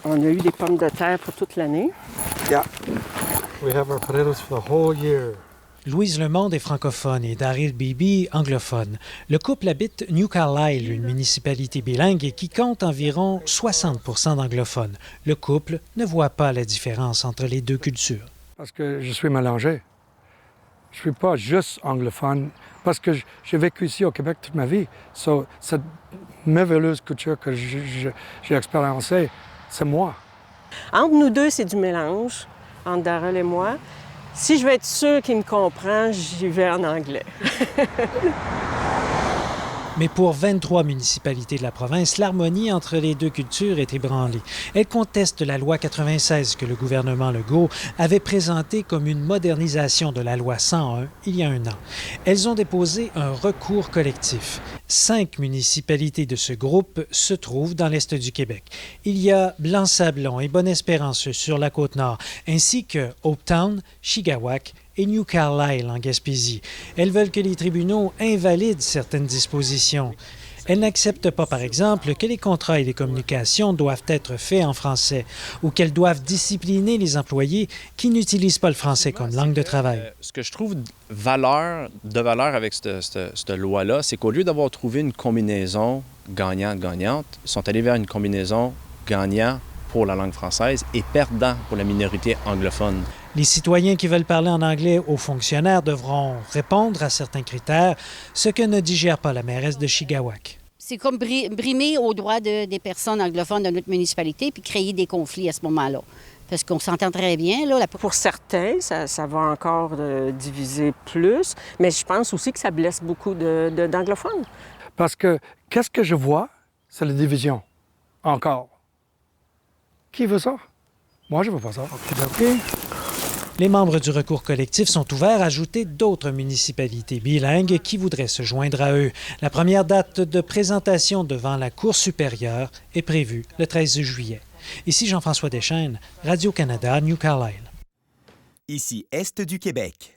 On a eu des pommes de terre pour toute l'année. Yeah. We have our potatoes for the whole year. Louise Lemonde est francophone et Daryl Beebe anglophone. Le couple habite New Carlisle, une municipalité bilingue qui compte environ 60 d'anglophones. Le couple ne voit pas la différence entre les deux cultures. Parce que je suis mélangé. Je ne suis pas juste anglophone, parce que j'ai vécu ici au Québec toute ma vie. So, cette merveilleuse culture que j'ai expériencée, c'est moi. Entre nous deux, c'est du mélange, entre Daryl et moi. Si je veux être sûre qu'il me comprend, j'y vais en anglais. Mais pour 23 municipalités de la province, l'harmonie entre les deux cultures est ébranlée. Elles contestent la loi 96 que le gouvernement Legault avait présentée comme une modernisation de la loi 101 il y a un an. Elles ont déposé un recours collectif. 5 municipalités de ce groupe se trouvent dans l'est du Québec. Il y a Blanc-Sablon et Bonne-Espérance sur la Côte-Nord, ainsi que Hopetown, Chigawak et New Carlisle en Gaspésie. Elles veulent que les tribunaux invalident certaines dispositions. Elles n'acceptent pas, par exemple, que les contrats et les communications doivent être faits en français ou qu'elles doivent discipliner les employés qui n'utilisent pas le français comme langue de travail. Ce que je trouve de valeur avec cette loi-là, c'est qu'au lieu d'avoir trouvé une combinaison gagnante-gagnante, ils sont allés vers une combinaison gagnant pour la langue française et perdant pour la minorité anglophone. Les citoyens qui veulent parler en anglais aux fonctionnaires devront répondre à certains critères, ce que ne digère pas la mairesse de Chigawak. C'est comme brimer aux droits des personnes anglophones de notre municipalité puis créer des conflits à ce moment-là. Parce qu'on s'entend très bien. Là, Pour certains, ça va encore diviser plus, mais je pense aussi que ça blesse beaucoup d'anglophones. Parce que qu'est-ce que je vois? C'est la division. Encore. Qui veut ça? Moi, je veux pas ça. OK. Les membres du recours collectif sont ouverts à ajouter d'autres municipalités bilingues qui voudraient se joindre à eux. La première date de présentation devant la Cour supérieure est prévue le 13 juillet. Ici Jean-François Deschênes, Radio-Canada, New Carlisle. Ici Est du Québec.